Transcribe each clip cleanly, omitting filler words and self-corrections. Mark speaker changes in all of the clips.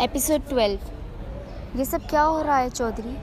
Speaker 1: Episode 12۔ یہ سب کیا ہو رہا ہے چودھری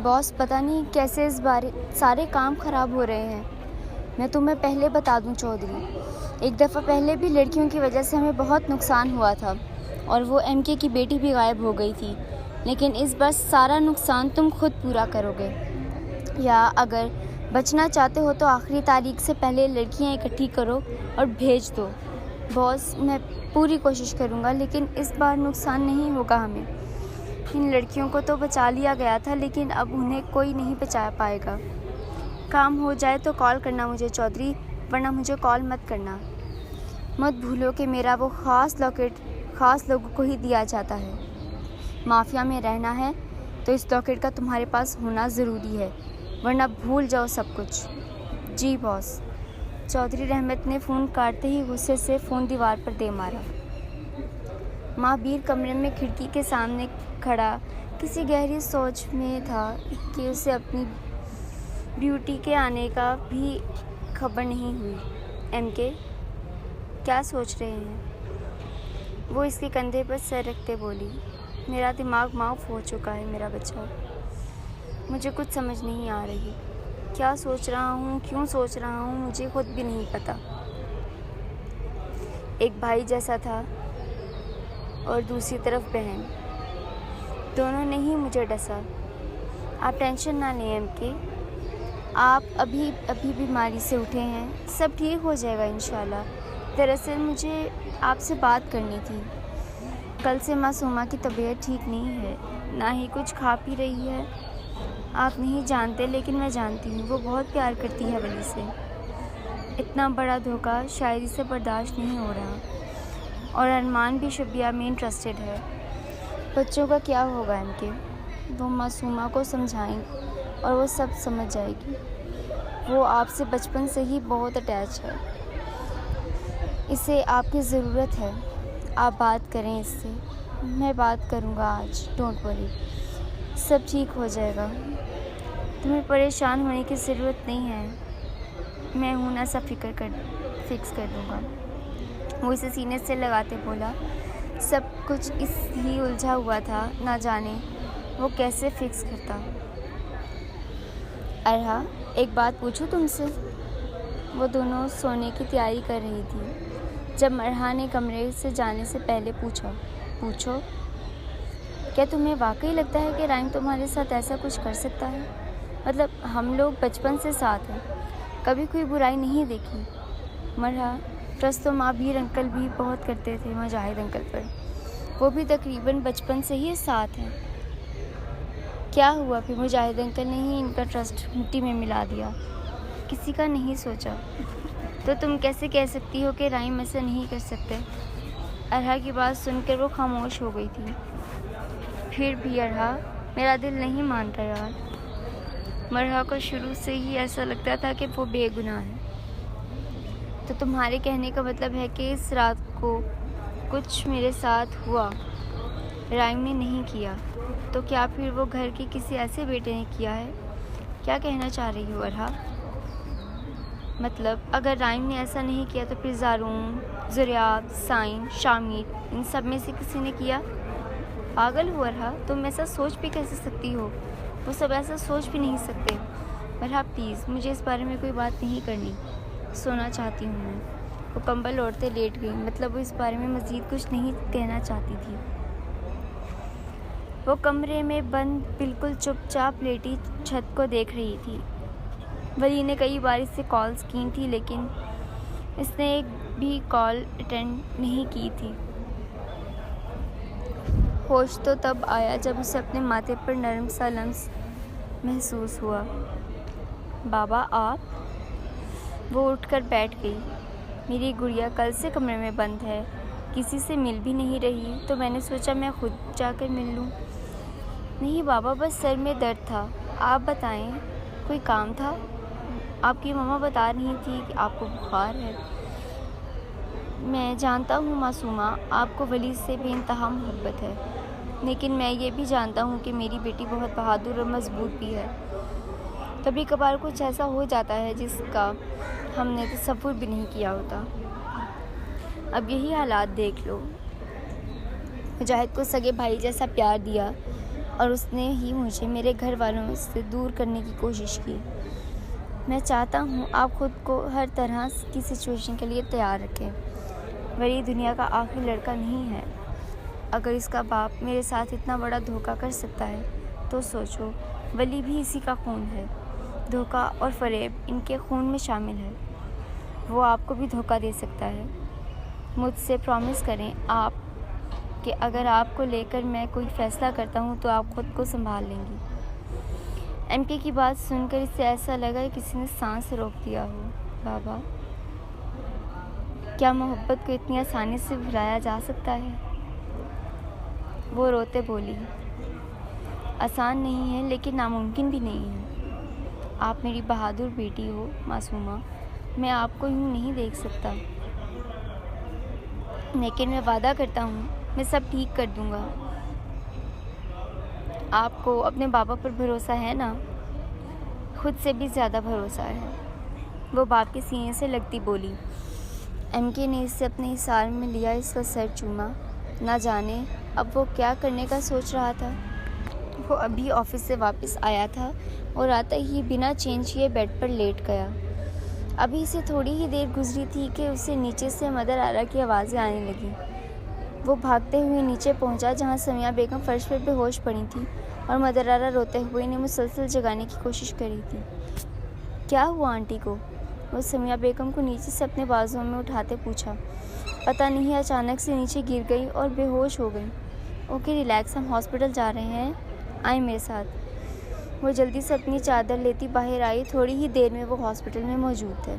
Speaker 1: باس؟ پتہ نہیں کیسے اس بار سارے کام خراب ہو رہے ہیں۔ میں تمہیں پہلے بتا دوں چودھری، ایک دفعہ پہلے بھی لڑکیوں کی وجہ سے ہمیں بہت نقصان ہوا تھا اور وہ ایم کے کی بیٹی بھی غائب ہو گئی تھی، لیکن اس بار سارا نقصان تم خود پورا کرو گے، یا اگر بچنا چاہتے ہو تو آخری تاریخ سے پہلے لڑکیاں اکٹھی کرو اور بھیج دو۔ باس میں پوری کوشش کروں گا، لیکن اس بار نقصان نہیں ہوگا ہمیں۔ ان لڑکیوں کو تو بچا لیا گیا تھا، لیکن اب انہیں کوئی نہیں بچا پائے گا۔ کام ہو جائے تو کال کرنا مجھے چودھری، ورنہ مجھے کال مت کرنا۔ مت بھولو کہ میرا وہ خاص لاکٹ خاص لوگوں کو ہی دیا جاتا ہے۔ مافیا میں رہنا ہے تو اس لاکٹ کا تمہارے پاس ہونا ضروری ہے، ورنہ بھول جاؤ سب کچھ۔ جی باس۔ چودھری رحمت نے فون کاٹتے ہی غصے سے فون دیوار پر دے مارا۔ مہابیر کمرے میں کھڑکی کے سامنے کھڑا کسی گہری سوچ میں تھا کہ اسے اپنی بیوٹی کے آنے کا بھی خبر نہیں ہوئی۔ ایم کے کیا سوچ رہے ہیں؟ وہ اس کے کندھے پر سر رکھتے بولی۔ میرا دماغ معاف ہو چکا ہے میرا بچہ، مجھے کچھ سمجھ نہیں آ رہی۔ کیا سوچ رہا ہوں، کیوں سوچ رہا ہوں، مجھے خود بھی نہیں پتا۔ ایک بھائی جیسا تھا اور دوسری طرف بہن، دونوں نے ہی مجھے ڈسا۔ آپ ٹینشن نہ لیں ایم کے، آپ ابھی بیماری سے اٹھے ہیں، سب ٹھیک ہو جائے گا انشاءاللہ۔ دراصل مجھے آپ سے بات کرنی تھی۔ کل سے معصومہ کی طبیعت ٹھیک نہیں ہے، نہ ہی کچھ کھا پی رہی ہے۔ آپ نہیں جانتے لیکن میں جانتی ہوں، وہ بہت پیار کرتی ہے ولی سے۔ اتنا بڑا دھوکہ شاعری سے برداشت نہیں ہو رہا، اور ارمان بھی شبیہ میں انٹرسٹڈ ہے۔ بچوں کا کیا ہوگا ان کے؟ وہ معصومہ کو سمجھائیں اور وہ سب سمجھ جائے گی۔ وہ آپ سے بچپن سے ہی بہت اٹیچ ہے، اسے آپ کی ضرورت ہے۔ آپ بات کریں اس سے۔ میں بات کروں گا آج، ڈونٹ وری، سب ٹھیک ہو جائے گا۔ تمہیں پریشان ہونے کی ضرورت نہیں ہے، میں ہوں نا، سب فکس کر دوں گا۔ وہ اسے سینے سے لگاتے بولا۔ سب کچھ اس ہی الجھا ہوا تھا، نہ جانے وہ کیسے فکس کرتا۔ ارحا ایک بات پوچھوں تم سے؟ وہ دونوں سونے کی تیاری کر رہی تھی جب ارحا نے کمرے سے جانے سے پہلے پوچھا۔ پوچھو۔ کیا تمہیں واقعی لگتا ہے کہ رائم تمہارے ساتھ ایسا کچھ کر سکتا ہے؟ مطلب ہم لوگ بچپن سے ساتھ ہیں، کبھی کوئی برائی نہیں دیکھی۔ مرحا ٹرسٹ تو مہابیر انکل بھی بہت کرتے تھے مجاہد انکل پر، وہ بھی تقریباً بچپن سے ہی ساتھ ہیں۔ کیا ہوا پھر؟ مجاہد انکل نے ہی ان کا ٹرسٹ مٹی میں ملا دیا، کسی کا نہیں سوچا۔ تو تم کیسے کہہ سکتی ہو کہ رائم ایسا نہیں کر سکتے؟ ارحا کی بات سن کر وہ خاموش ہو گئی تھی۔ پھر بھی ارحا، میرا دل نہیں مانتا یار۔ مرحا کو شروع سے ہی ایسا لگتا تھا کہ وہ بے گناہ ہے۔ تو تمہارے کہنے کا مطلب ہے کہ اس رات کو کچھ میرے ساتھ ہوا، رائم نے نہیں کیا، تو کیا پھر وہ گھر کے کسی ایسے بیٹے نے کیا ہے؟ کیا کہنا چاہ رہی ہو ارحا؟ مطلب اگر رائم نے ایسا نہیں کیا تو پھر زارون، زریاب، سائن، شامل ان سب میں سے کسی نے کیا؟ پاگل ہو ارحا، تم ایسا سوچ بھی کیسے سکتی ہو؟ وہ سب ایسا سوچ بھی نہیں سکتے۔ ارحا پلیز، مجھے اس بارے میں کوئی بات نہیں کرنی، سونا چاہتی ہوں میں۔ وہ کمبل اوڑھتے لیٹ گئی، مطلب وہ اس بارے میں مزید کچھ نہیں کہنا چاہتی تھی۔ وہ کمرے میں بند بالکل چپ چاپ لیٹی چھت کو دیکھ رہی تھی۔ ولی نے کئی بار اس سے کالز کی تھی، لیکن اس نے ایک بھی کال اٹینڈ نہیں کی تھی۔ ہوش تو تب آیا جب اسے اپنے ماتھے پر نرم سا لمس محسوس ہوا۔ بابا آپ؟ وہ اٹھ کر بیٹھ گئی۔ میری گڑیا کل سے کمرے میں بند ہے، کسی سے مل بھی نہیں رہی، تو میں نے سوچا میں خود جا کر مل لوں۔ نہیں بابا، بس سر میں درد تھا۔ آپ بتائیں، کوئی کام تھا؟ آپ کی ماما بتا رہی تھی کہ آپ کو بخار ہے۔ میں جانتا ہوں معصومہ، آپ کو ولی سے بے انتہا محبت ہے، لیکن میں یہ بھی جانتا ہوں کہ میری بیٹی بہت بہادر اور مضبوط بھی ہے۔ کبھی کبھار کچھ ایسا ہو جاتا ہے جس کا ہم نے تصور بھی نہیں کیا ہوتا۔ اب یہی حالات دیکھ لو، مجاہد کو سگے بھائی جیسا پیار دیا اور اس نے ہی مجھے میرے گھر والوں سے دور کرنے کی کوشش کی۔ میں چاہتا ہوں آپ خود کو ہر طرح کی سچویشن کے لیے تیار رکھیں۔ ولی دنیا کا آخری لڑکا نہیں ہے۔ اگر اس کا باپ میرے ساتھ اتنا بڑا دھوکہ کر سکتا ہے تو سوچو ولی بھی اسی کا خون ہے۔ دھوکہ اور فریب ان کے خون میں شامل ہے۔ وہ آپ کو بھی دھوکہ دے سکتا ہے۔ مجھ سے پرومس کریں آپ کہ اگر آپ کو لے کر میں کوئی فیصلہ کرتا ہوں تو آپ خود کو سنبھال لیں گی۔ ایم کے کی بات سن کر اسے ایسا لگا کہ کسی نے سانس روک دیا ہو۔ بابا، کیا محبت کو اتنی آسانی سے بھلایا جا سکتا ہے؟ وہ روتے بولی، آسان نہیں ہے لیکن ناممکن بھی نہیں ہے۔ آپ میری بہادر بیٹی ہو معصومہ، میں آپ کو یوں نہیں دیکھ سکتا، لیکن میں وعدہ کرتا ہوں میں سب ٹھیک کر دوں گا۔ آپ کو اپنے بابا پر بھروسہ ہے نا؟ خود سے بھی زیادہ بھروسہ ہے، وہ باپ کے سینے سے لگتی بولی۔ ایم کے نے اسے اپنے حصار میں لیا، اس کا سر چوما۔ نہ جانے اب وہ کیا کرنے کا سوچ رہا تھا۔ وہ ابھی آفس سے واپس آیا تھا اور آتا ہی بنا چینج کیے بیڈ پر لیٹ گیا۔ ابھی سے تھوڑی ہی دیر گزری تھی کہ اسے نیچے سے مدر آرا کی آوازیں آنے لگیں۔ وہ بھاگتے ہوئے نیچے پہنچا جہاں سمیہ بیگم فرش پر بے ہوش پڑی تھی اور مدر آرا روتے ہوئے انہیں مسلسل جگانے کی کوشش کر رہی تھی۔ کیا ہوا آنٹی کو؟ وہ سمیہ بیگم کو نیچے سے اپنے بازوؤں میں اٹھاتے پوچھا۔ پتہ نہیں، اچانک سے نیچے گر گئی اور بے ہوش ہو گئی۔ اوکے ریلیکس، ہم ہاسپٹل جا رہے ہیں، آئیں میرے ساتھ۔ وہ جلدی سے اپنی چادر لیتی باہر آئی۔ تھوڑی ہی دیر میں وہ ہاسپٹل میں موجود تھے۔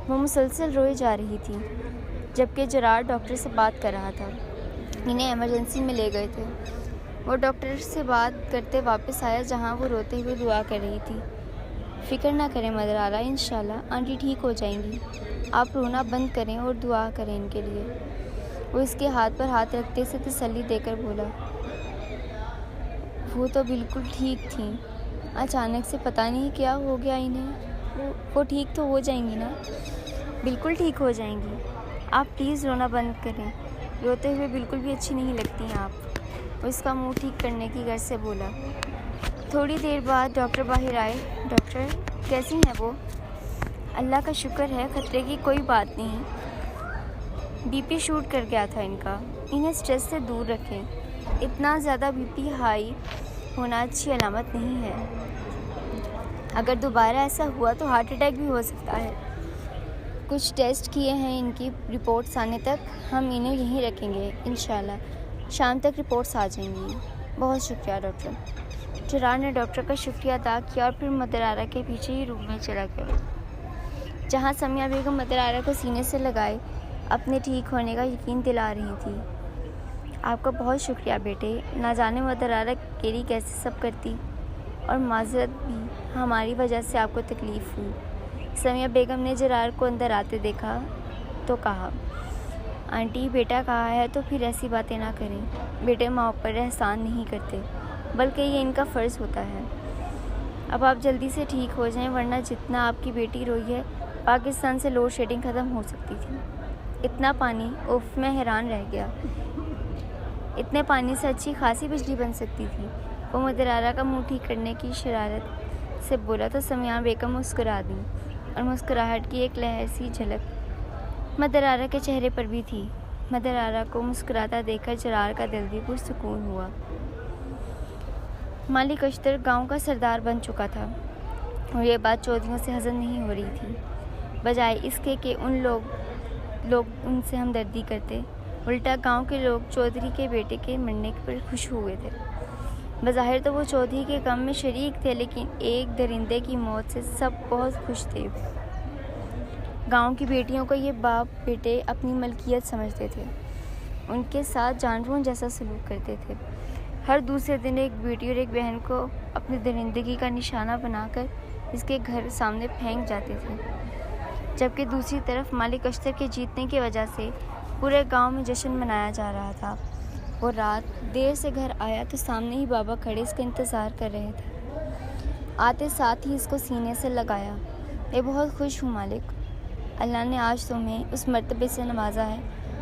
Speaker 1: وہ مسلسل روئے جا رہی تھی جبکہ جرارڈ ڈاکٹر سے بات کر رہا تھا۔ انہیں ایمرجنسی میں لے گئے تھے۔ وہ ڈاکٹر سے بات کرتے واپس آیا جہاں وہ روتے ہوئے دعا کر رہی تھی۔ فکر نہ کریں مدر آرا، انشاءاللہ آنٹی ٹھیک ہو جائیں گی۔ آپ رونا بند کریں اور دعا کریں ان کے لیے۔ وہ اس کے ہاتھ پر ہاتھ رکھتے اسے تسلی دے کر بولا، وہ تو بالکل ٹھیک تھیں، اچانک سے پتہ نہیں کیا ہو گیا انہیں۔ وہ ٹھیک تو ہو جائیں گی نا؟ بالکل ٹھیک ہو جائیں گی۔ آپ پلیز رونا بند کریں، روتے ہوئے بالکل بھی اچھی نہیں لگتی ہیں آپ۔ وہ اس کا منہ ٹھیک کرنے کی غرض سے بولا۔ تھوڑی دیر بعد ڈاکٹر باہر آئے۔ ڈاکٹر، کیسی ہیں وہ؟ اللہ کا شکر ہے، خطرے کی کوئی بات نہیں۔ بی پی شوٹ کر گیا تھا ان کا، انہیں سٹریس سے دور رکھیں۔ اتنا زیادہ بی پی ہائی ہونا اچھی علامت نہیں ہے۔ اگر دوبارہ ایسا ہوا تو ہارٹ اٹیک بھی ہو سکتا ہے۔ کچھ ٹیسٹ کیے ہیں، ان کی رپورٹس آنے تک ہم انہیں یہیں رکھیں گے، انشاءاللہ شام تک رپورٹس آ جائیں گی۔ بہت شکریہ ڈاکٹر۔ جرار نے ڈاکٹر کا شکریہ ادا کیا اور پھر مدر آرا کے پیچھے ہی روم میں چلا گیا جہاں سمیہ بیگم مدر آرا کو سینے سے لگائے اپنے ٹھیک ہونے کا یقین دلا رہی تھی۔ آپ کا بہت شکریہ بیٹے، نہ جانے مدر آرا کیری کیسے سب کرتی، اور معذرت بھی ہماری وجہ سے آپ کو تکلیف ہوئی۔ سمیہ بیگم نے جرار کو اندر آتے دیکھا تو کہا، آنٹی بیٹا کہا ہے تو پھر ایسی باتیں نہ کریں۔ بیٹے ماں پر احسان نہیں کرتے بلکہ یہ ان کا فرض ہوتا ہے۔ اب آپ جلدی سے ٹھیک ہو جائیں ورنہ جتنا آپ کی بیٹی روئی ہے پاکستان سے لوڈ شیڈنگ ختم ہو سکتی تھی۔ اتنا پانی، اوف میں حیران رہ گیا، اتنے پانی سے اچھی خاصی بجلی بن سکتی تھی۔ وہ مدر آرا کا منہ ٹھیک کرنے کی شرارت سے بولا تو سمیہ بیگم مسکرا دیں اور مسکراہٹ کی ایک لہر سی جھلک مدر آرا کے چہرے پر بھی تھی۔ مدر آرا کو مسکراتا دیکھ کر جرار کا دل بھی پرسکون ہوا۔ مالک اشتر گاؤں کا سردار بن چکا تھا اور یہ بات چودھریوں سے ہضم نہیں ہو رہی تھی۔ بجائے اس کے کہ لوگ ان سے ہمدردی کرتے، الٹا گاؤں کے لوگ چودھری کے بیٹے کے مرنے پر خوش ہوئے تھے۔ بظاہر تو وہ چودھری کے غم میں شریک تھے لیکن ایک درندے کی موت سے سب بہت خوش تھے۔ گاؤں کی بیٹیوں کو یہ باپ بیٹے اپنی ملکیت سمجھتے تھے، ان کے ساتھ جانوروں جیسا سلوک کرتے تھے۔ ہر دوسرے دن ایک بیٹی اور ایک بہن کو اپنی درندگی کا نشانہ بنا کر اس کے گھر سامنے پھینک جاتے تھے، جبکہ دوسری طرف مالک اشتر کے جیتنے کی وجہ سے پورے گاؤں میں جشن منایا جا رہا تھا۔ وہ رات دیر سے گھر آیا تو سامنے ہی بابا کھڑے اس کا انتظار کر رہے تھے۔ آتے ساتھ ہی اس کو سینے سے لگایا۔ میں بہت خوش ہوں مالک، اللہ نے آج تمہیں اس مرتبے سے نوازا ہے،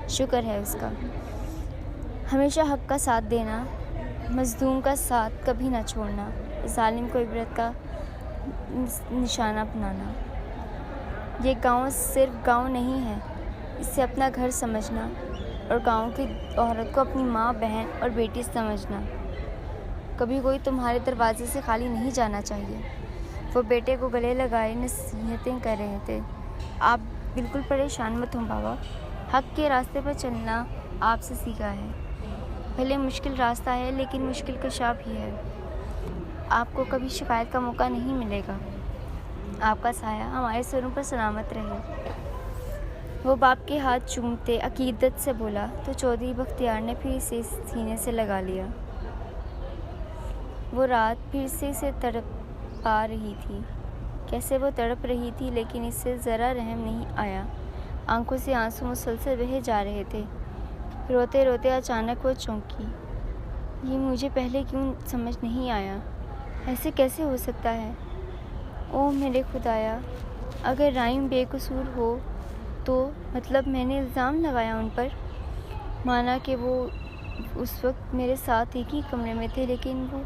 Speaker 1: شکر ہے اس کا۔ ہمیشہ حق کا ساتھ دینا، مظلوم کا ساتھ کبھی نہ چھوڑنا، ظالم کو عبرت کا نشانہ بنانا۔ یہ گاؤں صرف گاؤں نہیں ہے، اسے اپنا گھر سمجھنا اور گاؤں کی عورت کو اپنی ماں، بہن اور بیٹی سمجھنا۔ کبھی کوئی تمہارے دروازے سے خالی نہیں جانا چاہیے۔ وہ بیٹے کو گلے لگائے نصیحتیں کر رہے تھے۔ آپ بالکل پریشان مت ہوں بابا، حق کے راستے پر چلنا آپ سے سیکھا ہے۔ بھلے مشکل راستہ ہے لیکن مشکل کشا بھی ہے۔ آپ کو کبھی شکایت کا موقع نہیں ملے گا۔ آپ کا سایہ ہمارے سروں پر سلامت رہے۔ وہ باپ کے ہاتھ چومتے عقیدت سے بولا تو چودھری بختیار نے پھر اسے سینے سے لگا لیا۔ وہ رات پھر سے اسے تڑپ آ رہی تھی۔ کیسے وہ تڑپ رہی تھی لیکن اس سے ذرا رحم نہیں آیا۔ آنکھوں سے آنسو مسلسل بہے جا رہے تھے۔ روتے روتے اچانک وہ چونکی۔ یہ مجھے پہلے کیوں سمجھ نہیں آیا؟ ایسے کیسے ہو سکتا ہے؟ او میرے خدایا، اگر رائم بے قصور ہو تو مطلب میں نے الزام لگایا ان پر؟ مانا کہ وہ اس وقت میرے ساتھ ایک ہی کمرے میں تھے، لیکن وہ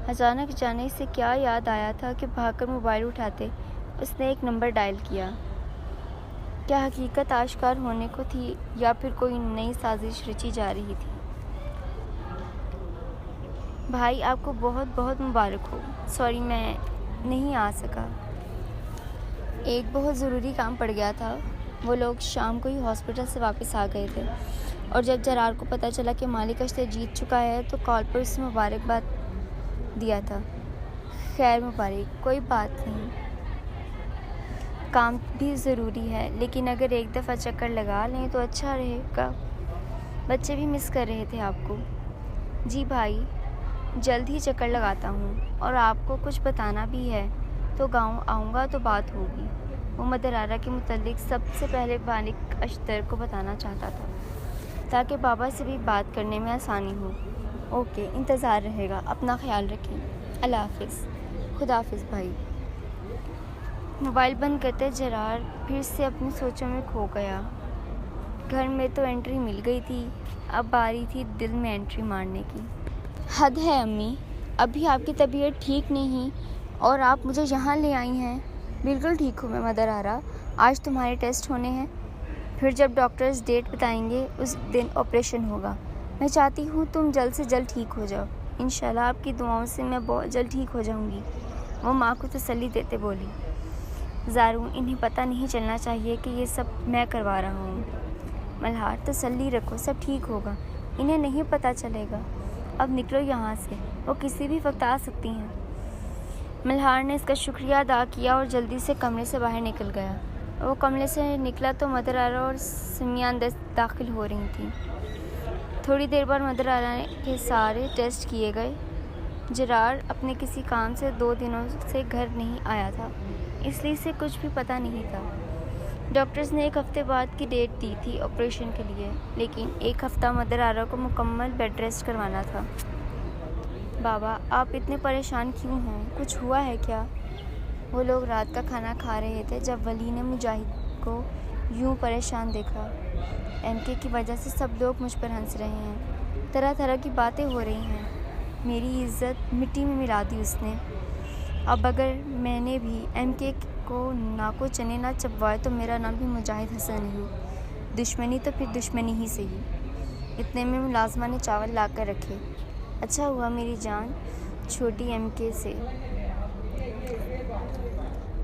Speaker 1: اچانک جانے سے کیا یاد آیا تھا کہ بھاگ کر موبائل اٹھاتے اس نے ایک نمبر ڈائل کیا۔ کیا حقیقت آشکار ہونے کو تھی یا پھر کوئی نئی سازش رچی جا رہی تھی؟ بھائی آپ کو بہت بہت مبارک ہو۔ سوری میں نہیں آ سکا، ایک بہت ضروری کام پڑ گیا تھا۔ وہ لوگ شام کو ہی ہاسپٹل سے واپس آ گئے تھے اور جب جرار کو پتہ چلا کہ مالک اشتے جیت چکا ہے تو کال پر اسے مبارکباد دیا تھا۔ خیر مبارک، کوئی بات نہیں، کام بھی ضروری ہے لیکن اگر ایک دفعہ چکر لگا لیں تو اچھا رہے گا۔ بچے بھی مس کر رہے تھے آپ کو۔ جی بھائی، جلد ہی چکر لگاتا ہوں، اور آپ کو کچھ بتانا بھی ہے تو گاؤں آؤں گا تو بات ہوگی۔ وہ مدر آرا کے متعلق سب سے پہلے مالک اشتر کو بتانا چاہتا تھا تاکہ بابا سے بھی بات کرنے میں آسانی ہو۔ اوکے، انتظار رہے گا، اپنا خیال رکھیں۔ اللہ حافظ۔ خدا حافظ بھائی۔ موبائل بند کرتے جرار پھر سے اپنی سوچوں میں کھو گیا۔ گھر میں تو انٹری مل گئی تھی، اب باری تھی دل میں انٹری مارنے کی۔ حد ہے امی، ابھی آپ کی طبیعت ٹھیک نہیں اور آپ مجھے یہاں لے آئی ہیں۔ بالکل ٹھیک ہوں میں مدر آرا، آج تمہارے ٹیسٹ ہونے ہیں، پھر جب ڈاکٹرز ڈیٹ بتائیں گے اس دن آپریشن ہوگا۔ میں چاہتی ہوں تم جلد سے جلد ٹھیک ہو جاؤ۔ انشاءاللہ آپ کی دعاؤں سے میں بہت جلد ٹھیک ہو جاؤں گی، وہ ماں کو تسلی دیتے بولی۔ زارون، انہیں پتہ نہیں چلنا چاہیے کہ یہ سب میں کروا رہا ہوں۔ ملہار، تسلی رکھو، سب ٹھیک ہوگا، انہیں نہیں پتہ چلے گا۔ اب نکلو یہاں سے، وہ کسی بھی وقت آ سکتی ہیں۔ ملہار نے اس کا شکریہ ادا کیا اور جلدی سے کمرے سے باہر نکل گیا۔ وہ کمرے سے نکلا تو مدر آرا اور سمیہ اندر داخل ہو رہی تھیں۔ تھوڑی دیر بعد مدر آرا کے سارے ٹیسٹ کیے گئے۔ جرار اپنے کسی کام سے 2 دنوں سے گھر نہیں آیا تھا، اس لیے اسے کچھ بھی پتہ نہیں تھا۔ ڈاکٹرز نے 1 ہفتے بعد کی ڈیٹ دی تھی آپریشن کے لیے، لیکن 1 ہفتہ مدر آرا کو مکمل بیڈ ریسٹ کروانا تھا۔ بابا آپ اتنے پریشان کیوں ہیں؟ کچھ ہوا ہے کیا؟ وہ لوگ رات کا کھانا کھا رہے تھے جب ولی نے مجاہد کو یوں پریشان دیکھا۔ ایم کے کی وجہ سے سب لوگ مجھ پر ہنس رہے ہیں، طرح طرح کی باتیں ہو رہی ہیں۔ میری عزت مٹی میں ملا دی اس نے۔ اب اگر میں نے بھی ایم کے کو ناکو چنے نہ چبوائے تو میرا نام بھی مجاہد حسن نہیں، دشمنی تو پھر دشمنی ہی صحیح۔ اتنے میں ملازمہ نے چاول لا کر رکھے۔ اچھا ہوا میری جان چھوٹی ایم کے سے،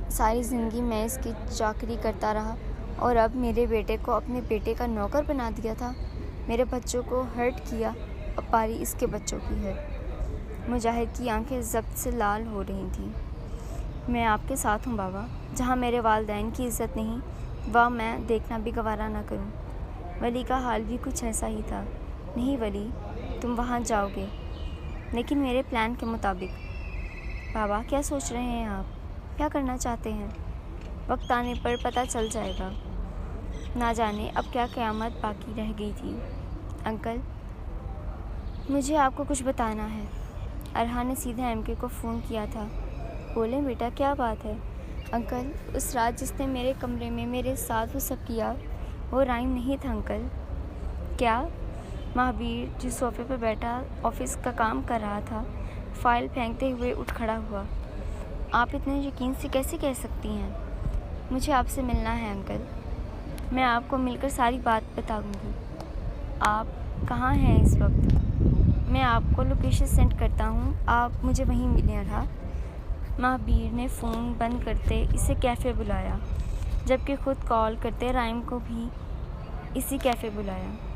Speaker 1: ساری زندگی میں اس کی چاکری کرتا رہا اور اب میرے بیٹے کو اپنے بیٹے کا نوکر بنا دیا تھا۔ میرے بچوں کو ہرٹ کیا، اب باری اس کے بچوں کی ہے۔ مجاہد کی آنکھیں ضبط سے لال ہو رہی تھیں۔ میں آپ کے ساتھ ہوں بابا، جہاں میرے والدین کی عزت نہیں وہاں میں دیکھنا بھی گوارا نہ کروں۔ ولی کا حال بھی کچھ ایسا ہی تھا۔ نہیں ولی، تم وہاں جاؤ گے لیکن میرے پلان کے مطابق۔ بابا کیا سوچ رہے ہیں آپ؟ کیا کرنا چاہتے ہیں؟ وقت آنے پر پتہ چل جائے گا۔ نہ جانے اب کیا قیامت باقی رہ گئی تھی۔ انکل، مجھے آپ کو کچھ بتانا ہے۔ ارحان نے سیدھا ایم کے کو فون کیا تھا۔ بولیں بیٹا، کیا بات ہے؟ انکل، اس رات جس نے میرے کمرے میں میرے ساتھ وہ سب کیا وہ رائم نہیں تھا انکل۔ کیا؟ مہابیر جس صوفے پر بیٹھا آفس کا کام کر رہا تھا فائل پھینکتے ہوئے اٹھ کھڑا ہوا۔ آپ اتنے یقین سے کیسے کہہ سکتی ہیں؟ مجھے آپ سے ملنا ہے انکل۔ میں آپ کو مل کر ساری بات بتاؤں گی۔ آپ کہاں ہیں اس وقت؟ میں آپ کو لوکیشن سینڈ کرتا ہوں، آپ مجھے وہیں ملیں تھا۔ مہابیر نے فون بند کرتے اسے کیفے بلایا، جبکہ خود کال کرتے رائم کو بھی اسی کیفے بلایا۔